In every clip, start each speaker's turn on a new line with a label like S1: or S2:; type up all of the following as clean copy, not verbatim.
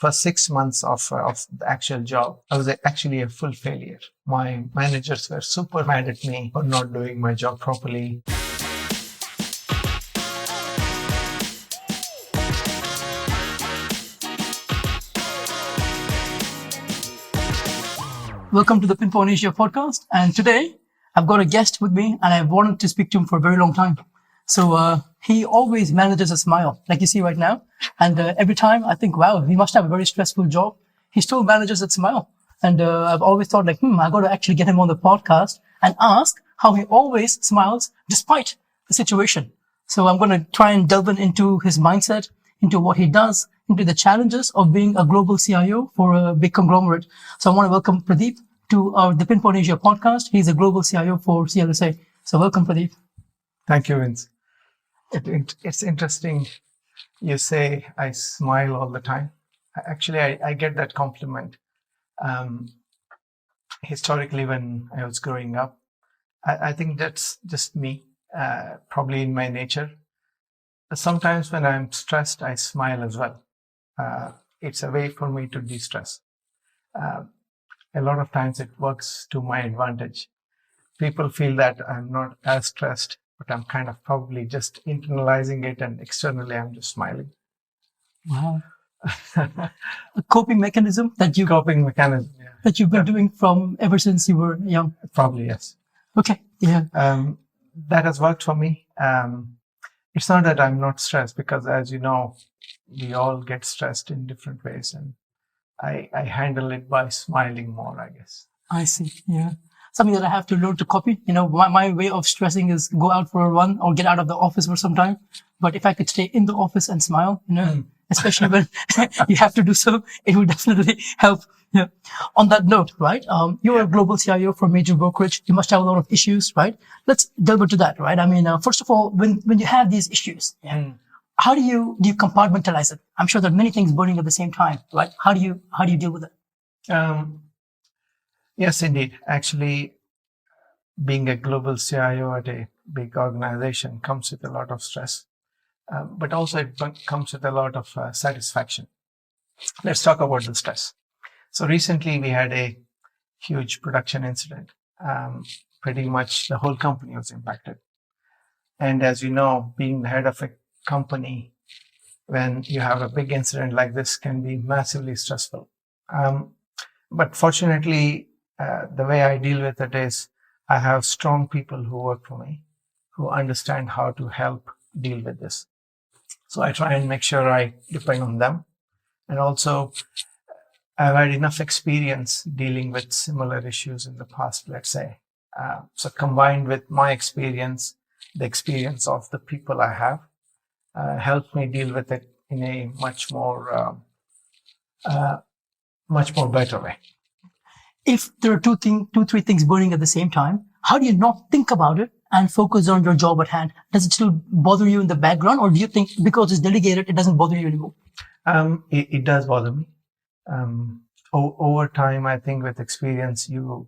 S1: first 6 months of the actual job, I was actually a full failure. My managers were super mad at me for not doing my job properly.
S2: Welcome to the Pinpoint Asia podcast. And today I've got a guest with me and I've wanted to speak to him for a very long time. So he always manages a smile, like you see right now. And every time I think, wow, he must have a very stressful job. He still manages that smile. And I've always thought I got to actually get him on the podcast and ask how he always smiles despite the situation. So I'm going to try and delve into his mindset, into what he does, into the challenges of being a global CIO for a big conglomerate. So I want to welcome Pradeep to the Pinpoint Asia podcast. He's a global CIO for CLSA. So welcome, Pradeep.
S1: Thank you, Vince. It's interesting. You say I smile all the time. Actually, I get that compliment. Historically, when I was growing up, I think that's just me, probably in my nature. Sometimes when I'm stressed, I smile as well. It's a way for me to de-stress. A lot of times it works to my advantage. People feel that I'm not as stressed, but I'm kind of probably just internalizing it, and externally I'm just smiling.
S2: Wow. A coping mechanism that you've been doing from ever since you were young.
S1: Probably, yes.
S2: Okay. Yeah.
S1: That has worked for me. It's not that I'm not stressed, because as you know, we all get stressed in different ways, and I handle it by smiling more, I guess.
S2: I see. Yeah. Something that I have to learn to copy. My way of stressing is go out for a run or get out of the office for some time. But if I could stay in the office and smile, especially when you have to do so, it would definitely help. Yeah. On that note, right? You're a global CIO for a major brokerage. You must have a lot of issues, right? Let's delve into that, right? I mean, first of all, when you have these issues, how do you compartmentalize it? I'm sure there are many things burning at the same time, right? How do you deal with it?
S1: Yes, indeed. Actually, being a global CIO at a big organization comes with a lot of stress, but also it comes with a lot of satisfaction. Let's talk about the stress. So recently we had a huge production incident. Pretty much the whole company was impacted. And as you know, being the head of a company, when you have a big incident like this, can be massively stressful. But fortunately, the way I deal with it is I have strong people who work for me, who understand how to help deal with this. So I try and make sure I depend on them. And also, I've had enough experience dealing with similar issues in the past, let's say. So combined with my experience, the experience of the people I have, helped me deal with it in a much more better way.
S2: If there are three things burning at the same time, how do you not think about it and focus on your job at hand? Does it still bother you in the background, or do you think because it's delegated, it doesn't bother you anymore?
S1: It does bother me. Over time, I think with experience, you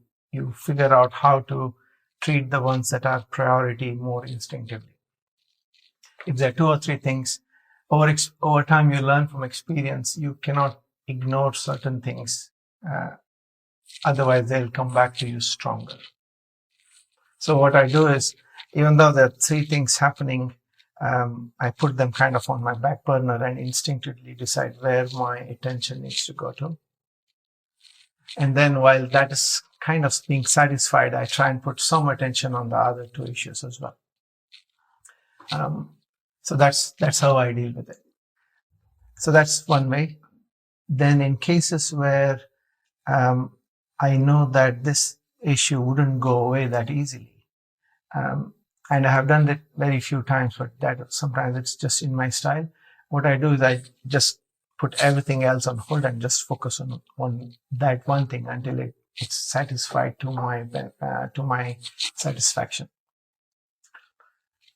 S1: figure out how to treat the ones that are priority more instinctively. If there are two or three things, over time you learn from experience, you cannot ignore certain things. Otherwise, they'll come back to you stronger. So what I do is, even though there are three things happening, I put them kind of on my back burner and instinctively decide where my attention needs to go to. And then while that is kind of being satisfied, I try and put some attention on the other two issues as well. So that's how I deal with it. So that's one way. Then in cases where I know that this issue wouldn't go away that easily, and I have done it very few times, but that sometimes it's just in my style. What I do is I just put everything else on hold and just focus on that one thing until it's satisfied to my satisfaction.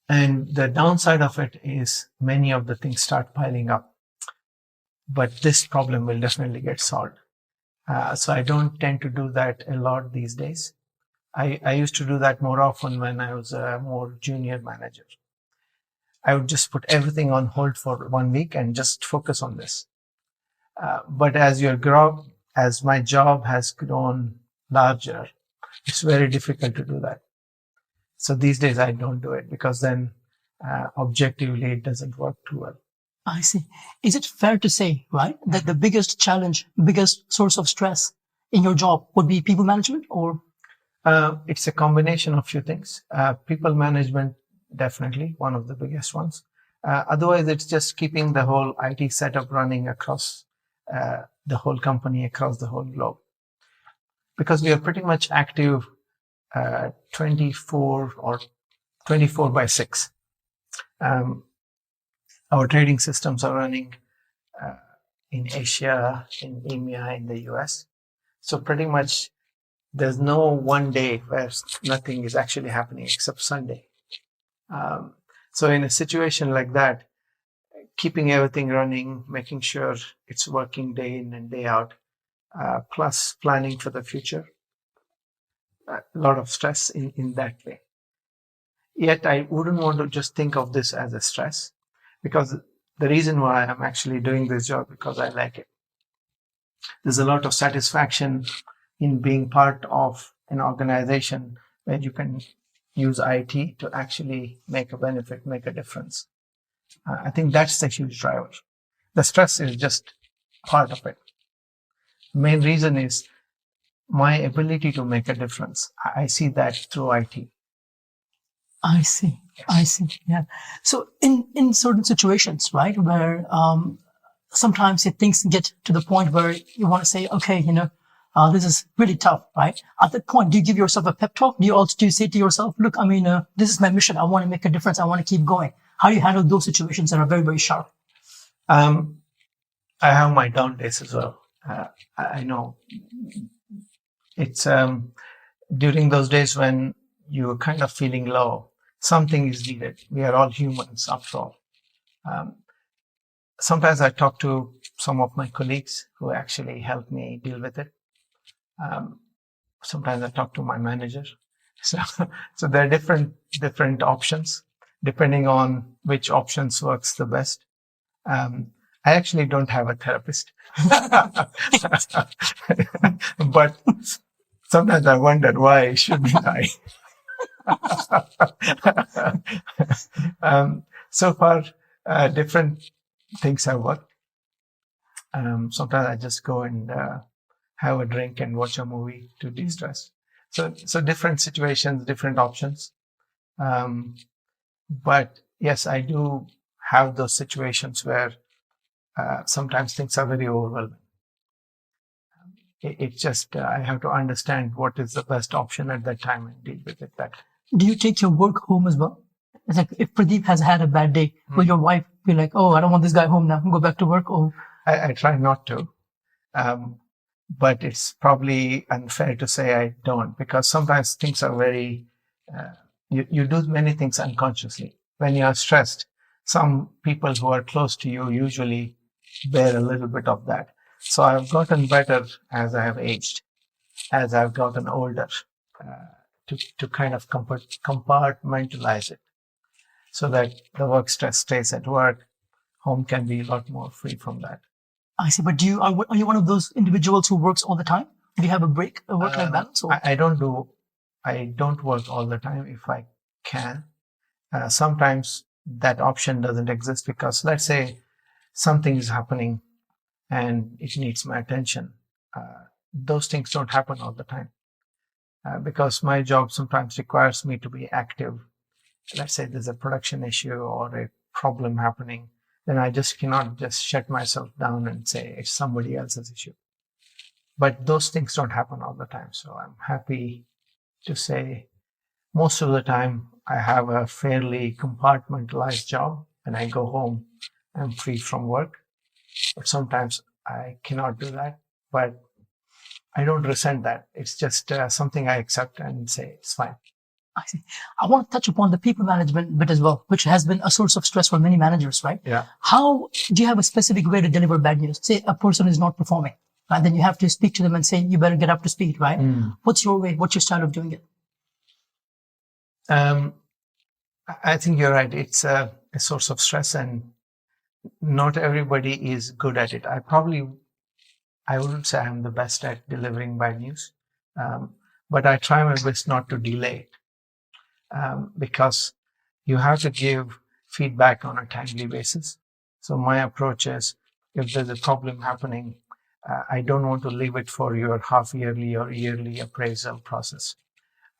S1: And the downside of it is many of the things start piling up, but this problem will definitely get solved. So I don't tend to do that a lot these days. I used to do that more often when I was a more junior manager. I would just put everything on hold for 1 week and just focus on this. But as my job has grown larger, it's very difficult to do that. So these days I don't do it because then objectively it doesn't work too well.
S2: I see. Is it fair to say, right, that the biggest challenge, biggest source of stress in your job would be people management, or?
S1: It's a combination of few things. People management, definitely one of the biggest ones. Otherwise, it's just keeping the whole IT setup running across the whole company, across the whole globe. Because we are pretty much active 24 or 24 by 6. Our trading systems are running in Asia, in EMEA, in the US. So pretty much there's no one day where nothing is actually happening except Sunday. So in a situation like that, keeping everything running, making sure it's working day in and day out, plus planning for the future, a lot of stress in that way. Yet I wouldn't want to just think of this as a stress, because the reason why I'm actually doing this job because I like it. There's a lot of satisfaction in being part of an organization where you can use IT to actually make a benefit, make a difference. I think that's the huge driver. The stress is just part of it. The main reason is my ability to make a difference. I see that through IT.
S2: I see. I see. Yeah. So in certain situations, right, where sometimes things get to the point where you want to say, okay, this is really tough, right? At that point, do you give yourself a pep talk? Do you say to yourself, look, this is my mission. I want to make a difference. I want to keep going. How do you handle those situations that are very, very sharp?
S1: I have my down days as well. I know it's during those days when you're kind of feeling low, something is needed. We are all humans after all. Sometimes I talk to some of my colleagues who actually help me deal with it. Sometimes I talk to my manager. So there are different options depending on which options works the best. I actually don't have a therapist, but sometimes I wonder why shouldn't I? So far, different things have worked. Sometimes I just go and have a drink and watch a movie to de-stress. So different situations, different options. But yes, I do have those situations where sometimes things are very overwhelming. It's just I have to understand what is the best option at that time and deal with it that.
S2: Do you take your work home as well? It's like if Pradeep has had a bad day, will your wife be like, oh, I don't want this guy home now, go back to work? Or
S1: I try not to. But it's probably unfair to say I don't, because sometimes things are very, you do many things unconsciously. When you are stressed, some people who are close to you usually bear a little bit of that. So I've gotten better as I have aged, as I've gotten older, to kind of compartmentalize it so that the work stress stays at work. Home can be a lot more free from that.
S2: I see. But are you one of those individuals who works all the time? Do you have a break, a work-life balance? Or?
S1: I don't work all the time if I can. Sometimes that option doesn't exist because let's say something is happening and it needs my attention. Those things don't happen all the time because my job sometimes requires me to be active. Let's say there's a production issue or a problem happening, then I just cannot just shut myself down and say it's somebody else's issue. But those things don't happen all the time. So I'm happy to say most of the time I have a fairly compartmentalized job. When I go home, I'm free from work. But sometimes I cannot do that. But I don't resent that. It's just something I accept and say it's fine.
S2: I see. I want to touch upon the people management bit as well, which has been a source of stress for many managers, right?
S1: Yeah.
S2: How do you have a specific way to deliver bad news? Say a person is not performing, and then you have to speak to them and say, you better get up to speed, right? What's your way? What's your style of doing it?
S1: I think you're right. It's a source of stress and not everybody is good at it. I probably I wouldn't say I'm the best at delivering bad news, but I try my best not to delay it, because you have to give feedback on a timely basis. So my approach is, if there's a problem happening, I don't want to leave it for your half yearly or yearly appraisal process.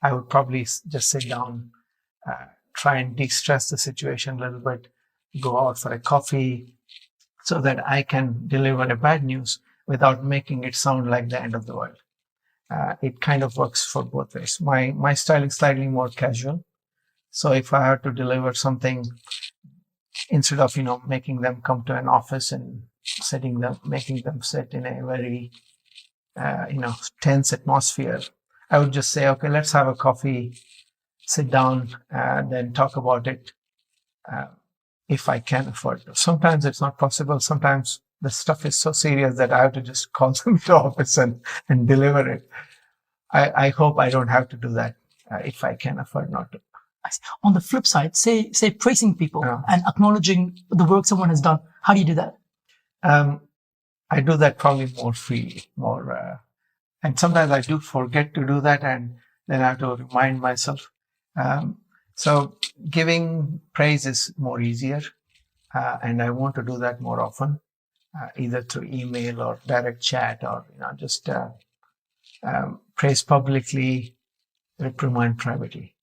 S1: I would probably just sit down, try and de-stress the situation a little bit, go out for a coffee, so that I can deliver a bad news without making it sound like the end of the world. It kind of works for both ways. My style is slightly more casual. So if I have to deliver something, instead of making them come to an office and making them sit in a very tense atmosphere, I would just say, okay, let's have a coffee, sit down, then talk about it. If I can afford to. Sometimes it's not possible. Sometimes the stuff is so serious that I have to just call them to office and deliver it. I hope I don't have to do that if I can afford not to.
S2: On the flip side, say praising people and acknowledging the work someone has done. How do you do that?
S1: I do that probably more freely, and sometimes I do forget to do that, and then I have to remind myself. So giving praise is more easier, and I want to do that more often, either through email or direct chat, or just praise publicly, reprimand privately.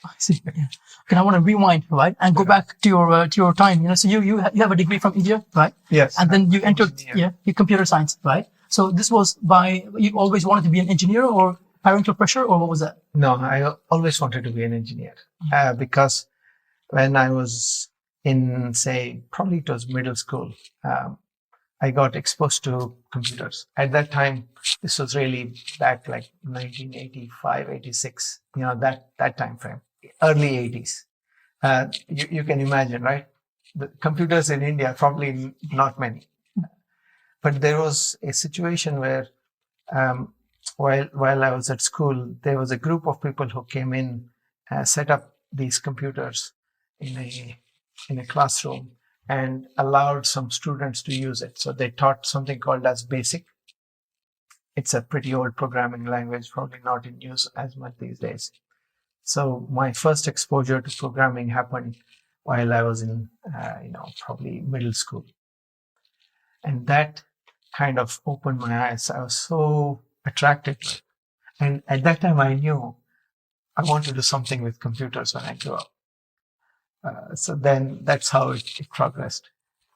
S2: I see. Yeah. Okay, I want to rewind, right, and go back to your time. So you have a degree from India, right?
S1: Yes.
S2: And then you entered your computer science, right? So this was you always wanted to be an engineer, or parental pressure, or what was that?
S1: No, I always wanted to be an engineer, because when I was in, say, probably it was middle school, I got exposed to computers. At that time, this was really back like 1985, 86, that time frame, early 80s. You can imagine, right? The computers in India, probably not many. But there was a situation where, while I was at school, there was a group of people who came in, set up these computers in a classroom, and allowed some students to use it. So they taught something called as BASIC. It's a pretty old programming language, probably not in use as much these days. So my first exposure to programming happened while I was in, probably middle school. And that kind of opened my eyes. I was so attracted to it. And at that time, I knew I want to do something with computers when I grow up. So then that's how it progressed.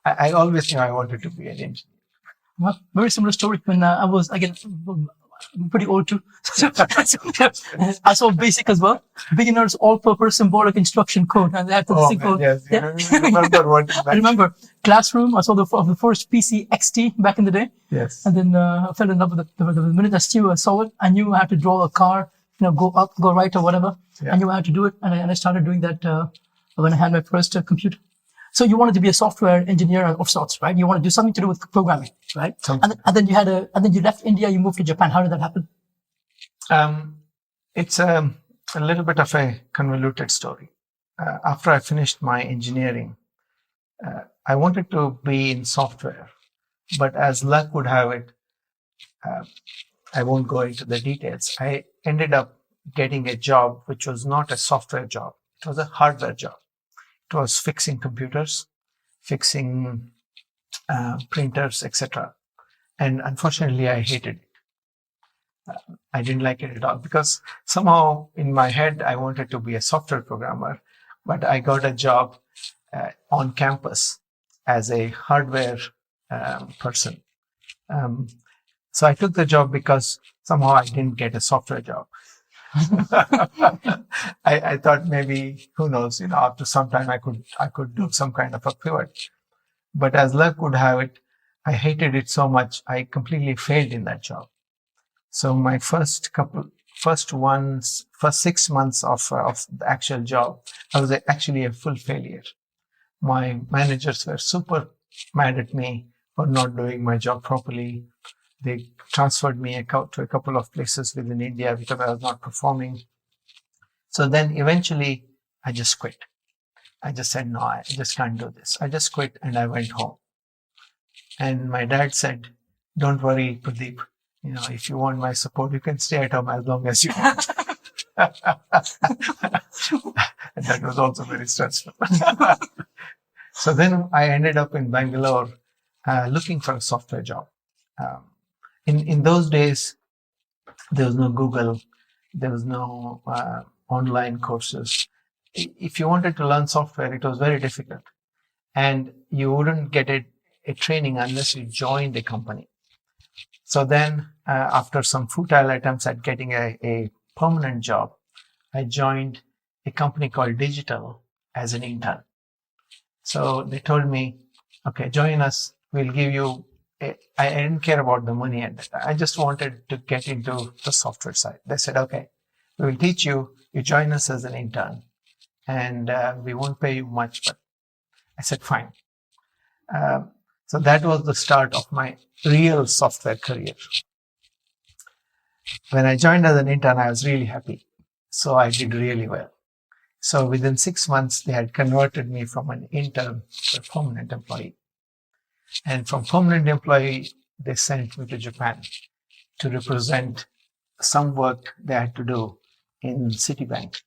S1: I always knew I wanted to be an engineer.
S2: Well, very similar story. When I was, again, I'm pretty old too. I saw BASIC as well. Beginners all-purpose symbolic instruction code. And they had to code.
S1: Yes,
S2: yeah.
S1: Remember what is that?
S2: I remember Classroom. I saw the first PC XT back in the day.
S1: Yes.
S2: And then I fell in love with the minute I saw it, I knew I had to draw a car, go up, go right, or whatever. I knew I had to do it. And I started doing that when I had my first computer. So you wanted to be a software engineer of sorts, right? You want to do something to do with programming, right? And then you left India, you moved to Japan. How did that happen?
S1: It's a little bit of a convoluted story. After I finished my engineering, I wanted to be in software, but as luck would have it, I won't go into the details. I ended up getting a job which was not a software job. It was a hardware job. It was fixing computers, fixing printers, etc. And unfortunately, I hated it. I didn't like it at all, because somehow in my head, I wanted to be a software programmer, but I got a job on campus as a hardware person. So I took the job because somehow I didn't get a software job. I thought maybe, who knows, after some time I could do some kind of a pivot. But as luck would have it, I hated it so much, I completely failed in that job. So my first 6 months of the actual job, I was actually a full failure. My managers were super mad at me for not doing my job properly. They transferred me to a couple of places within India because I was not performing. So then eventually I just quit. I just said, no, I just can't do this. I just quit and I went home. And my dad said, don't worry, Pradeep. If you want my support, you can stay at home as long as you want. And that was also very stressful. So then I ended up in Bangalore looking for a software job. Um, in those days, there was no Google, there was no online courses. If you wanted to learn software, it was very difficult. And you wouldn't get a training unless you joined a company. So then, after some futile attempts at getting a permanent job, I joined a company called Digital as an intern. So they told me, okay, join us. We'll give you. I didn't care about the money at that time. I just wanted to get into the software side. They said, okay, we will teach you. You join us as an intern, and we won't pay you much. But I said, fine. So that was the start of my real software career. When I joined as an intern, I was really happy. So I did really well. So within 6 months, they had converted me from an intern to a permanent employee. And from permanent employee, they sent me to Japan to represent some work they had to do in Citibank.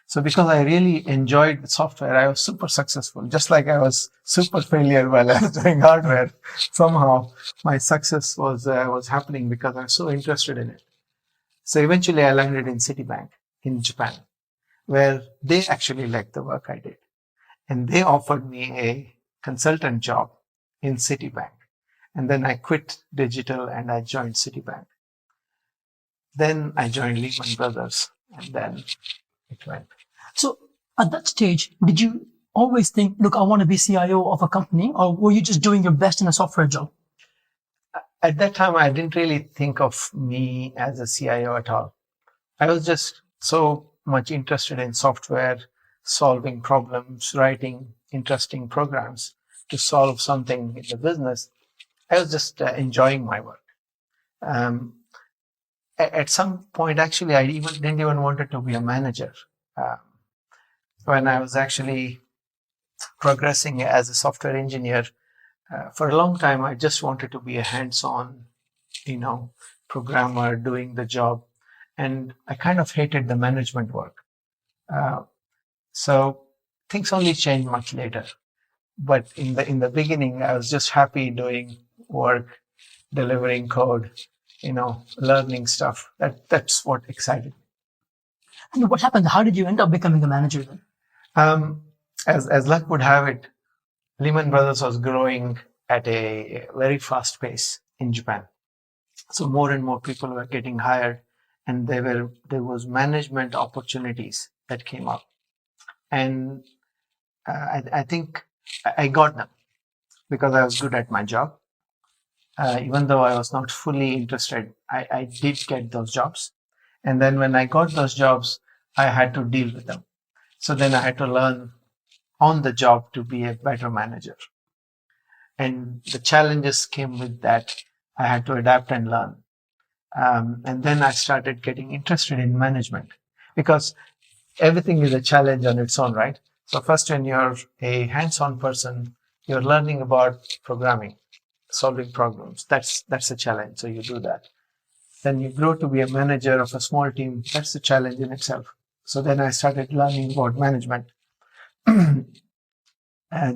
S1: So because I really enjoyed the software, I was super successful. Just like I was super failure while I was doing hardware, somehow my success was happening because I was so interested in it. So eventually I landed in Citibank in Japan, where they actually liked the work I did. And they offered me a consultant job in Citibank. And then I quit Digital and I joined Citibank. Then I joined Lehman Brothers, and then it went.
S2: So at that stage, did you always think, look, I want to be CIO of a company, or were you just doing your best in a software job?
S1: At that time, I didn't really think of me as a CIO at all. I was just so much interested in software, solving problems, writing interesting programs to solve something in the business. I was just enjoying my work. At some point, actually, I didn't even wanted to be a manager. When I was actually progressing as a software engineer, for a long time, I just wanted to be a hands-on, programmer doing the job. And I kind of hated the management work. So things only changed much later. But in the beginning, I was just happy doing work, delivering code, learning stuff. That's what excited me.
S2: And what happened? How did you end up becoming a manager then?
S1: As luck would have it, Lehman Brothers was growing at a very fast pace in Japan. So more and more people were getting hired, and there was management opportunities that came up. And I think I got them because I was good at my job. Even though I was not fully interested, I did get those jobs. And then when I got those jobs, I had to deal with them. So then I had to learn on the job to be a better manager. And the challenges came with that. I had to adapt and learn. And then I started getting interested in management because everything is a challenge on its own, right? So first, when you're a hands-on person, you're learning about programming, solving problems. That's a challenge. So you do that. Then you grow to be a manager of a small team. That's a challenge in itself. So then I started learning about management.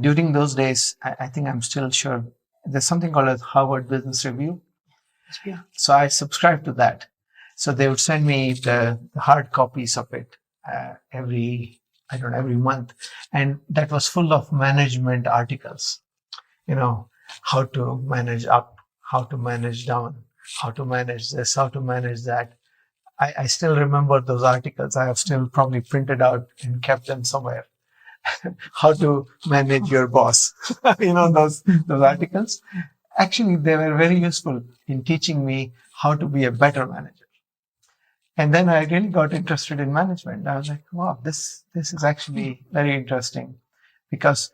S1: During those days, I think I'm still sure there's something called a Harvard Business Review.
S2: Yeah.
S1: So I subscribed to that. So they would send me the hard copies of it every month. And that was full of management articles, how to manage up, how to manage down, how to manage this, how to manage that. I still remember those articles. I have still probably printed out and kept them somewhere. How to manage your boss, those articles. Actually, they were very useful in teaching me how to be a better manager. And then I really got interested in management. I was like, wow, this is actually very interesting, because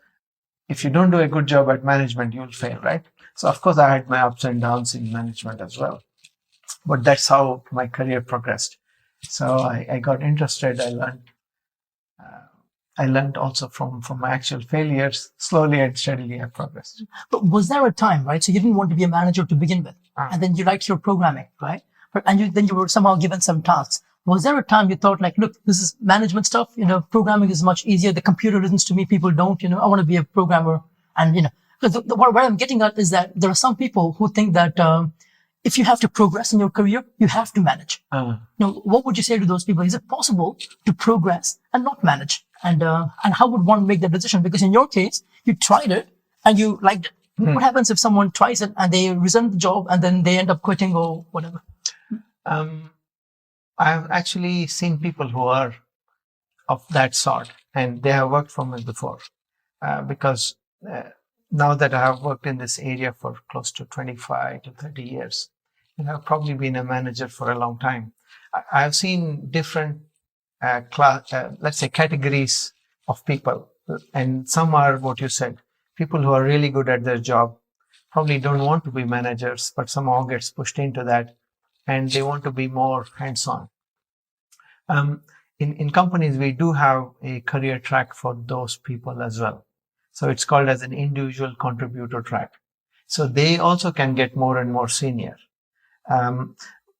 S1: if you don't do a good job at management, you'll fail, right? So of course, I had my ups and downs in management as well. But that's how my career progressed. So I got interested. I learned. I learned also from my actual failures. Slowly and steadily I progressed.
S2: But was there a time, right? So you didn't want to be a manager to begin with, and then you liked your programming, right? Then you were somehow given some tasks. Was there a time you thought like, look, this is management stuff, programming is much easier. The computer listens to me, people don't, I want to be a programmer. And, what I'm getting at is that there are some people who think that, if you have to progress in your career, you have to manage. What would you say to those people? Is it possible to progress and not manage? And how would one make that decision? Because in your case, you tried it and you liked it. What happens if someone tries it and they resent the job and then they end up quitting or whatever?
S1: I've actually seen people who are of that sort, and they have worked for me before. Because now that I have worked in this area for close to 25 to 30 years, and I've probably been a manager for a long time, I've seen different let's say categories of people. And some are what you said, people who are really good at their job, probably don't want to be managers, but somehow gets pushed into that, and they want to be more hands-on. In companies, we do have a career track for those people as well. So it's called as an individual contributor track. So they also can get more and more senior.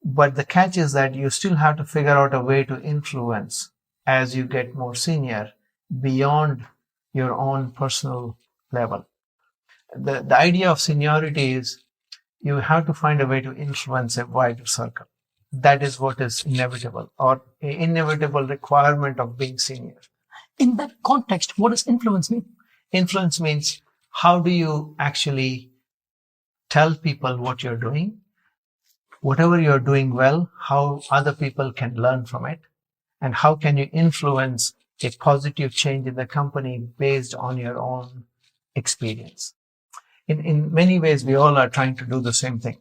S1: But the catch is that you still have to figure out a way to influence as you get more senior beyond your own personal level. The idea of seniority is you have to find a way to influence a wider circle. That is what is inevitable, or an inevitable requirement of being senior.
S2: In that context, what does influence mean?
S1: Influence means how do you actually tell people what you're doing, whatever you're doing well, how other people can learn from it, and how can you influence a positive change in the company based on your own experience. In many ways, we all are trying to do the same thing.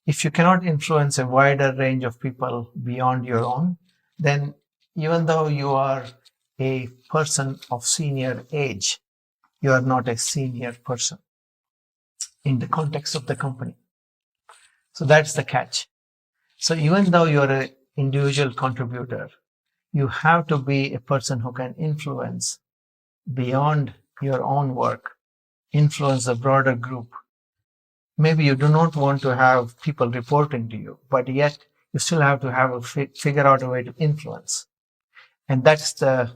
S1: If you cannot influence a wider range of people beyond your own, then even though you are a person of senior age, you are not a senior person in the context of the company. So that's the catch. So even though you're an individual contributor, you have to be a person who can influence beyond your own work, influence a broader group. Maybe you do not want to have people reporting to you, but yet you still have to have figure out a way to influence. And that's the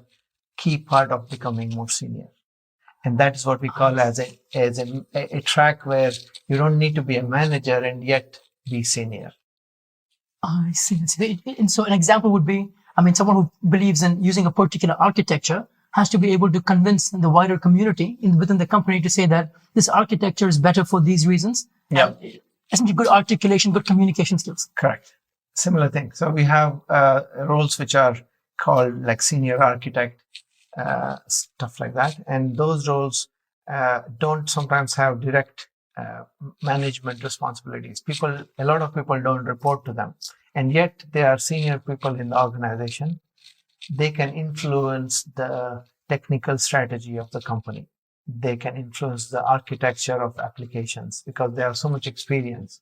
S1: key part of becoming more senior. And that is what we call as a track where you don't need to be a manager and yet be senior.
S2: I see. And so an example would be, someone who believes in using a particular architecture has to be able to convince the wider community within the company to say that this architecture is better for these reasons.
S1: Yeah.
S2: Essentially good articulation, good communication skills.
S1: Correct. Similar thing. So we have roles which are called like senior architect, stuff like that. And those roles don't sometimes have direct management responsibilities. A lot of people don't report to them. And yet they are senior people in the organization. They can influence the technical strategy of the company. They can influence the architecture of applications because they have so much experience.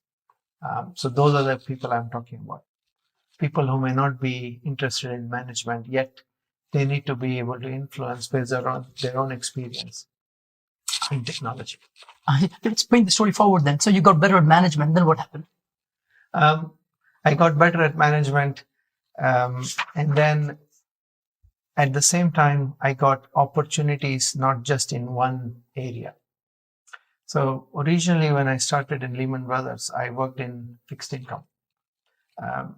S1: So those are the people I'm talking about. People who may not be interested in management, yet they need to be able to influence based on their own experience in technology.
S2: Let's bring the story forward then. So you got better at management, then what happened?
S1: I got better at management, and then at the same time, I got opportunities not just in one area. So originally, when I started in Lehman Brothers, I worked in fixed income.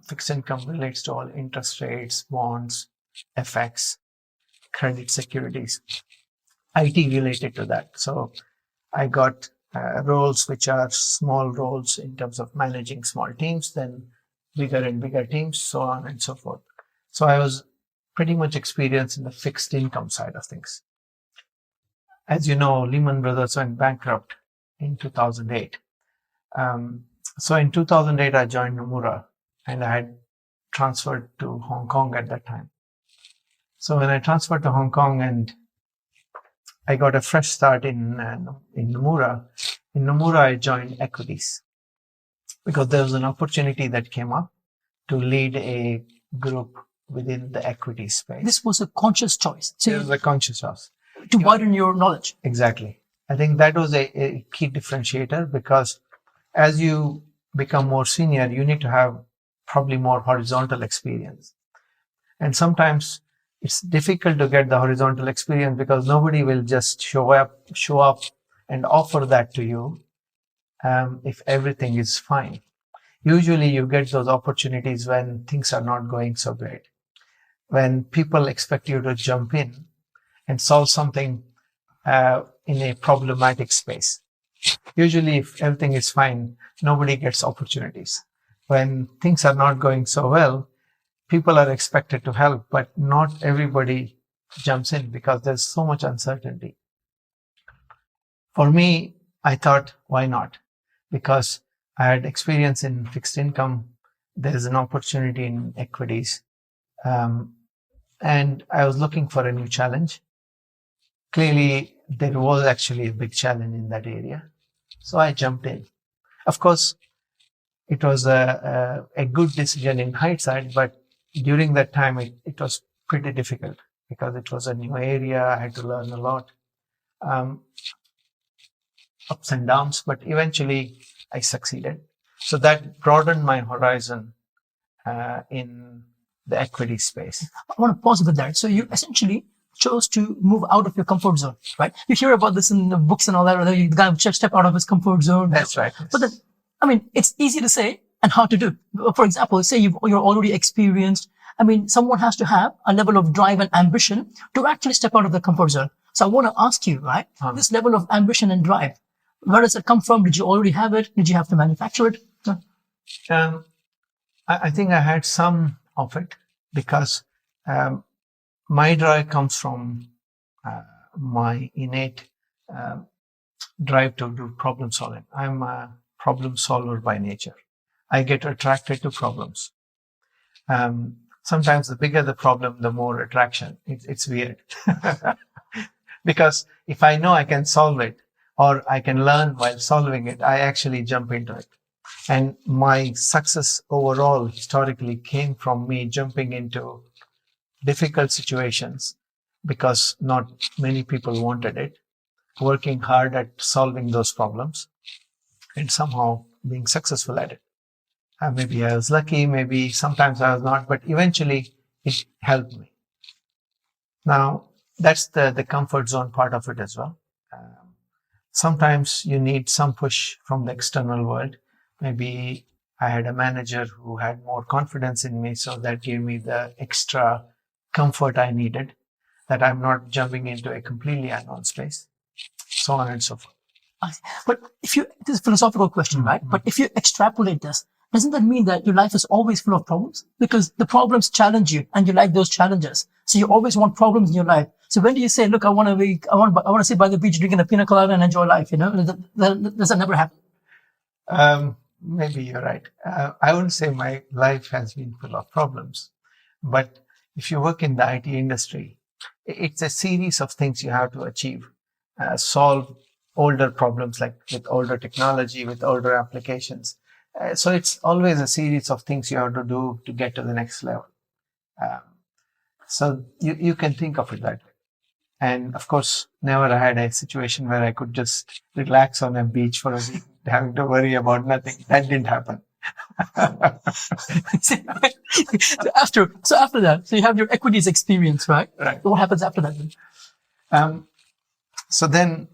S1: Fixed income relates to all interest rates, bonds, FX, credit securities, IT related to that. So I got roles which are small roles in terms of managing small teams, then bigger and bigger teams, so on and so forth. So I was pretty much experienced in the fixed income side of things. As you know, Lehman Brothers went bankrupt in 2008. So in 2008, I joined Nomura, and I had transferred to Hong Kong at that time. So when I transferred to Hong Kong and I got a fresh start in Nomura, I joined equities because there was an opportunity that came up to lead a group within the equity space.
S2: This was a conscious choice. So
S1: It was a conscious choice.
S2: to widen your knowledge.
S1: Exactly. I think that was a key differentiator, because as you become more senior, you need to have probably more horizontal experience. And sometimes it's difficult to get the horizontal experience because nobody will just show up and offer that to you if everything is fine. Usually you get those opportunities when things are not going so great, when people expect you to jump in and solve something in a problematic space. Usually if everything is fine, nobody gets opportunities. When things are not going so well, people are expected to help, but not everybody jumps in because there's so much uncertainty. For me, I thought, why not? Because I had experience in fixed income. There's an opportunity in equities. And I was looking for a new challenge. Clearly, there was actually a big challenge in that area. So I jumped in. Of course, it was a good decision in hindsight, but during that time, it was pretty difficult because it was a new area. I had to learn a lot, ups and downs, but eventually I succeeded. So that broadened my horizon in the equity space.
S2: I want to pause with that. So you essentially chose to move out of your comfort zone, right? You hear about this in the books and all that, whether the guy should step out of his comfort zone.
S1: That's right. Yes.
S2: But then, I mean, it's easy to say and hard to do. For example, say you're already experienced. I mean, someone has to have a level of drive and ambition to actually step out of the comfort zone. So I want to ask you, right? This level of ambition and drive, where does it come from? Did you already have it? Did you have to manufacture it?
S1: I think I had some of it because my drive comes from my innate drive to do problem solving. I'm a problem solver by nature. I get attracted to problems. Sometimes the bigger the problem, the more attraction. It's weird. Because if I know I can solve it or I can learn while solving it, I actually jump into it. And my success overall historically came from me jumping into difficult situations because not many people wanted it, working hard at solving those problems and somehow being successful at it. Maybe I was lucky, maybe sometimes I was not, but eventually it helped me. Now, that's the comfort zone part of it as well. Sometimes you need some push from the external world. Maybe I had a manager who had more confidence in me, so that gave me the extra comfort I needed, that I'm not jumping into a completely unknown space, so on and so forth.
S2: But this is a philosophical question, right? But if you extrapolate this, doesn't that mean that your life is always full of problems? Because the problems challenge you and you like those challenges. So you always want problems in your life. So when do you say, look, I want to sit by the beach drinking a pina colada and enjoy life, Does that never happen?
S1: Maybe you're right. I wouldn't say my life has been full of problems, but if you work in the IT industry, it's a series of things you have to achieve, solve older problems, like with older technology, with older applications. So it's always a series of things you have to do to get to the next level. So you can think of it that way. And of course, never I had a situation where I could just relax on a beach for a week, having to worry about nothing. That didn't happen.
S2: So after that, so you have your equities experience, right?
S1: Right.
S2: What happens after that then?
S1: So then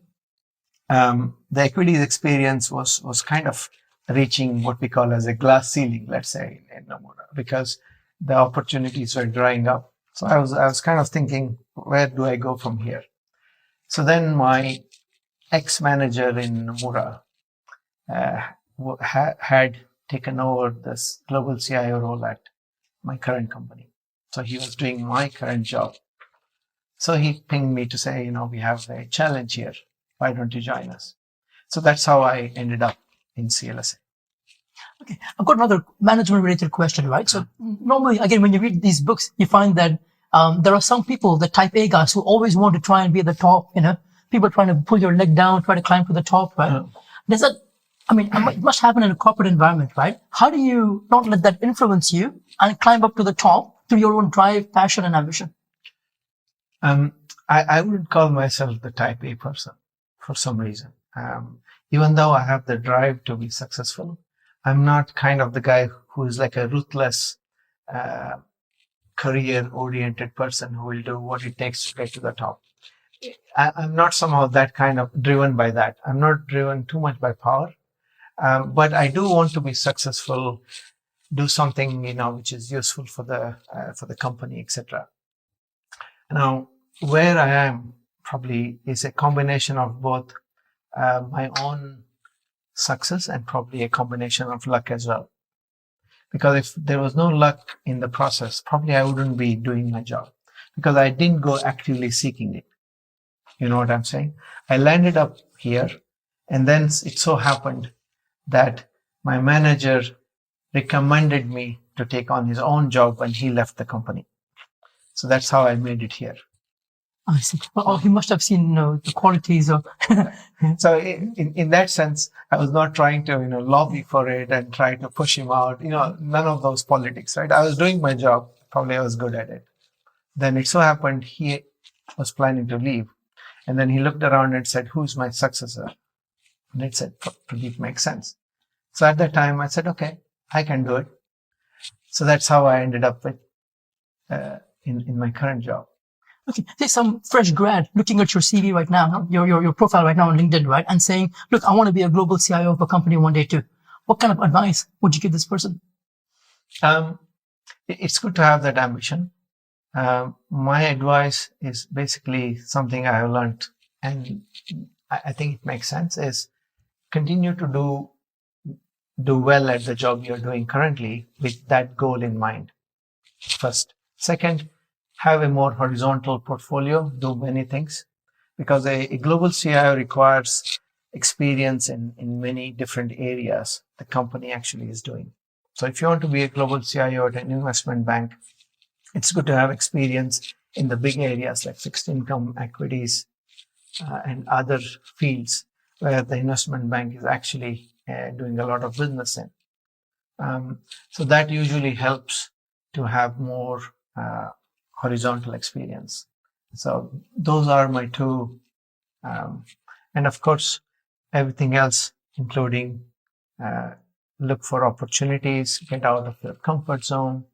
S1: the equities experience was kind of reaching what we call as a glass ceiling, let's say, in Nomura, because the opportunities were drying up. So I was kind of thinking, where do I go from here? So then my ex-manager in Nomura had taken over this global CIO role at my current company. So he was doing my current job. So he pinged me to say, we have a challenge here. Why don't you join us? So that's how I ended up in CLSA.
S2: Okay, I've got another management-related question, right? So normally, again, when you read these books, you find that there are some people, the type A guys, who always want to try and be at the top, people trying to pull your leg down, try to climb to the top, right? Does that, it must happen in a corporate environment, right? How do you not let that influence you and climb up to the top through your own drive, passion, and ambition?
S1: I wouldn't call myself the type A person for some reason. Even though I have the drive to be successful, I'm not kind of the guy who is like a ruthless, career-oriented person who will do what it takes to get to the top. I'm not somehow that kind of driven by that. I'm not driven too much by power, but I do want to be successful, do something which is useful for the company, etc. Now, where I am probably is a combination of both my own success and probably a combination of luck as well. Because if there was no luck in the process, probably I wouldn't be doing my job because I didn't go actively seeking it. You know what I'm saying? I landed up here, and then it so happened that my manager recommended me to take on his own job when he left the company. So that's how I made it here.
S2: I see. Well, he must have seen the qualities of.
S1: So in that sense, I was not trying to lobby for it and try to push him out. None of those politics, right? I was doing my job. Probably I was good at it. Then it so happened he was planning to leave. And then he looked around and said, "Who's my successor?" And it said, "Pradeep makes sense." So at that time, I said, "Okay, I can do it." So that's how I ended up with in my current job.
S2: Okay, say some fresh grad looking at your CV right now, your profile right now on LinkedIn, right, and saying, "Look, I want to be a global CIO of a company one day too." What kind of advice would you give this person?
S1: It's good to have that ambition. My advice is basically something I have learned, and I think it makes sense, is continue to do well at the job you're doing currently with that goal in mind first. Second, have a more horizontal portfolio, do many things, because a global CIO requires experience in many different areas the company actually is doing. So if you want to be a global CIO at an investment bank, it's good to have experience in the big areas like fixed income, equities, and other fields where the investment bank is actually doing a lot of business in. So that usually helps to have more horizontal experience. So those are my two. And of course, everything else, including look for opportunities, get out of your comfort zone,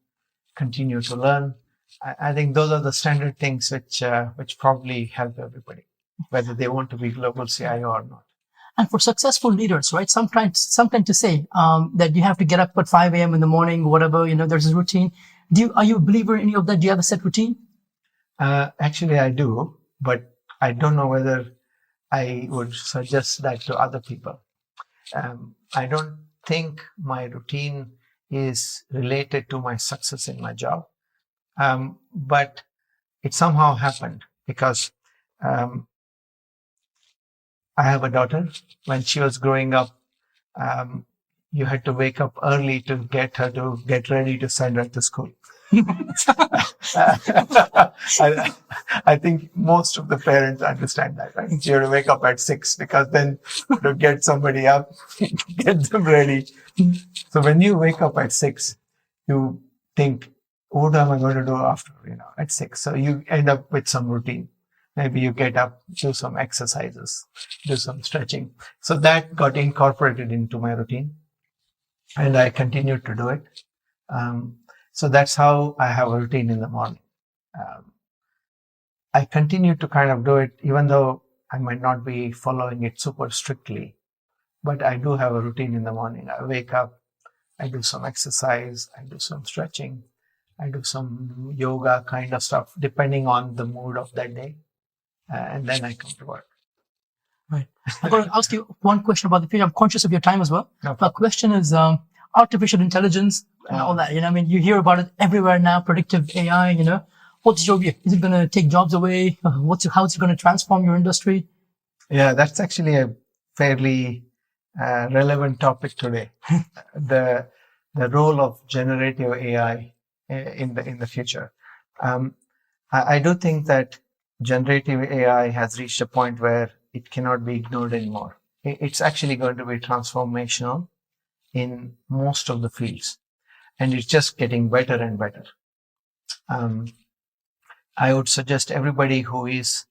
S1: continue to learn. I think those are the standard things which probably help everybody, whether they want to be global CIO or not.
S2: And for successful leaders, right, sometimes to say that you have to get up at 5 a.m. in the morning, whatever, there's a routine. Are you a believer in any of that? Do you have a set routine?
S1: Actually, I do, but I don't know whether I would suggest that to other people. I don't think my routine is related to my success in my job. But it somehow happened because I have a daughter. When she was growing up, you had to wake up early to get her to get ready to send her to school. I think most of the parents understand that, right? You have to wake up at 6 because then to get somebody up, get them ready. So when you wake up at 6, you think, what am I going to do after, at 6? So you end up with some routine. Maybe you get up, do some exercises, do some stretching. So that got incorporated into my routine, and I continued to do it. So that's how I have a routine in the morning. I continue to kind of do it, even though I might not be following it super strictly, but I do have a routine in the morning. I wake up, I do some exercise, I do some stretching, I do some yoga kind of stuff, depending on the mood of that day. And then I come to work.
S2: Right. I'm going to ask you one question about the future. I'm conscious of your time as well.
S1: No
S2: My question is artificial intelligence and all that. You hear about it everywhere now, predictive AI, What's your view? Is it going to take jobs away? How is it going to transform your industry?
S1: Yeah, that's actually a fairly relevant topic today. the role of generative AI in the future. I do think that generative AI has reached a point where it cannot be ignored anymore. It's actually going to be transformational in most of the fields, and it's just getting better and better. I would suggest everybody who is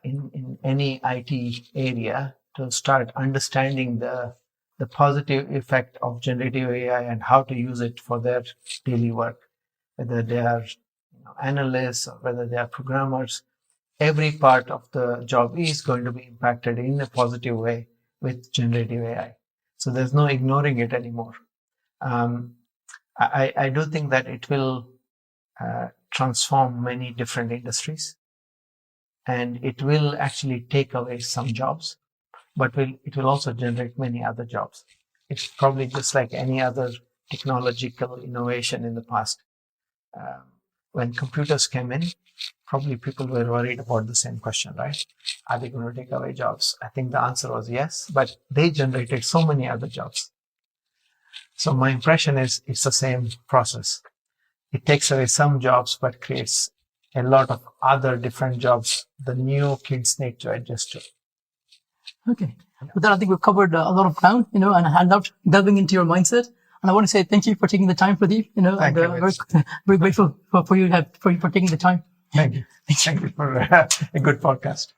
S1: in any IT area to start understanding the positive effect of generative AI and how to use it for their daily work, whether they are analysts or whether they are programmers. Every part of the job is going to be impacted in a positive way with generative AI. So there's no ignoring it anymore. I do think that it will transform many different industries, and it will actually take away some jobs, but it will also generate many other jobs. It's probably just like any other technological innovation in the past. When computers came in, probably people were worried about the same question, right? Are they going to take away jobs? I think the answer was yes, but they generated so many other jobs. So my impression is it's the same process. It takes away some jobs, but creates a lot of other different jobs the new kids need to adjust to.
S2: Okay. With that, I think we've covered a lot of ground, and I loved delving into your mindset. And I want to say thank you for taking the time, Pradeep.
S1: Thank you.
S2: Very, very grateful for you taking the time.
S1: Thank you. Thank you for a good podcast.